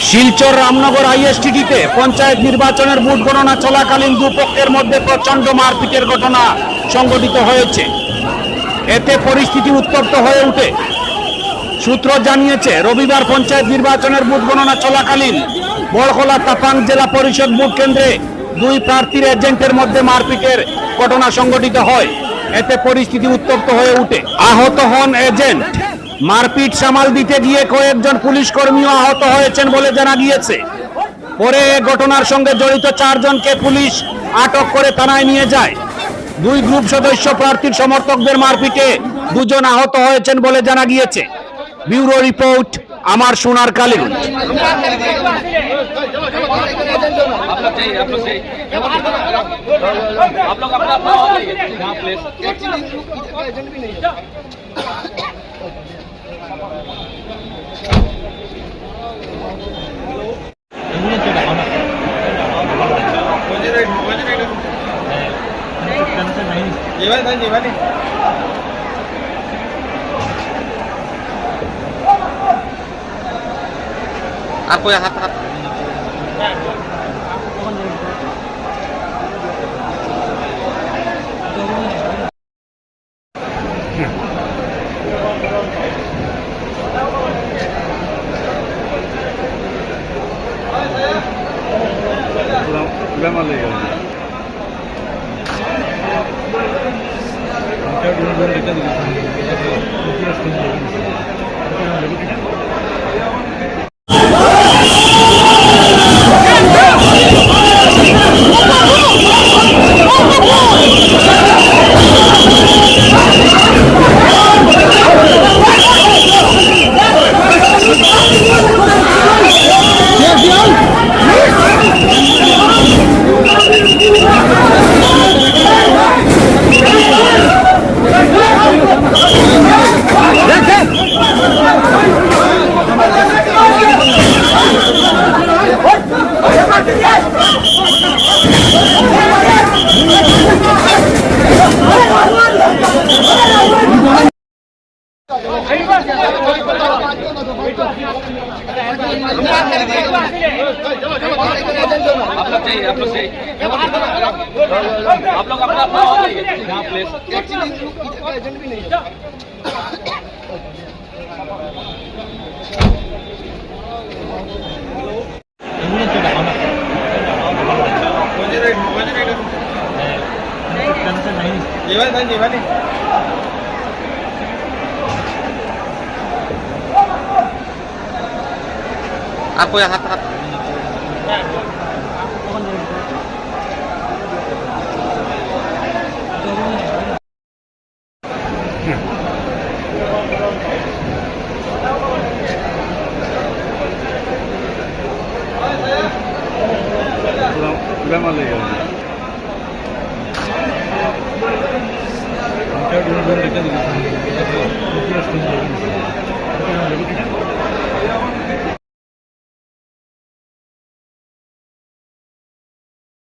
শিলচর রামনগর আইএসটিটিতে পঞ্চায়েত নির্বাচনের ভোট গণনা চলাকালীন দুপক্ষের মধ্যে প্রচন্ড মারপিটের ঘটনা সংঘটিত হয়েছে। এতে পরিস্থিতি উত্তপ্ত হয়ে ওঠে। সূত্র জানিয়েছে, রবিবার পঞ্চায়েত নির্বাচনের ভোট গণনা চলাকালীন বড়খলা তাপাং জেলা পরিষদ ভোট কেন্দ্রে দুই প্রার্থীর এজেন্টের মধ্যে মারপিটের ঘটনা সংঘটিত হয়। এতে পরিস্থিতি উত্তপ্ত হয়ে ওঠে। আহত হন এজেন্ট। মারপিট সামাল দিতে গিয়ে কয়েকজন পুলিশ কর্মীও আহত হয়েছেন বলে জানা গিয়েছে। পরে এ ঘটনার সঙ্গে জড়িত 4 জনকে পুলিশ আটক করে থানায় নিয়ে যায়। দুই গ্রুপ সদস্য প্রার্থীর সমর্থকদের মারপিটে 2 জন আহত হয়েছেন বলে জানা গিয়েছে। ব্যুরো রিপোর্ট, আমার সোনার কালীগঞ্জ। आपको हाथ हाथ बेमार लगे आप लोग अपना प्लीज एजेंट भी नहीं आपको हाथ हाथ बेमार लगे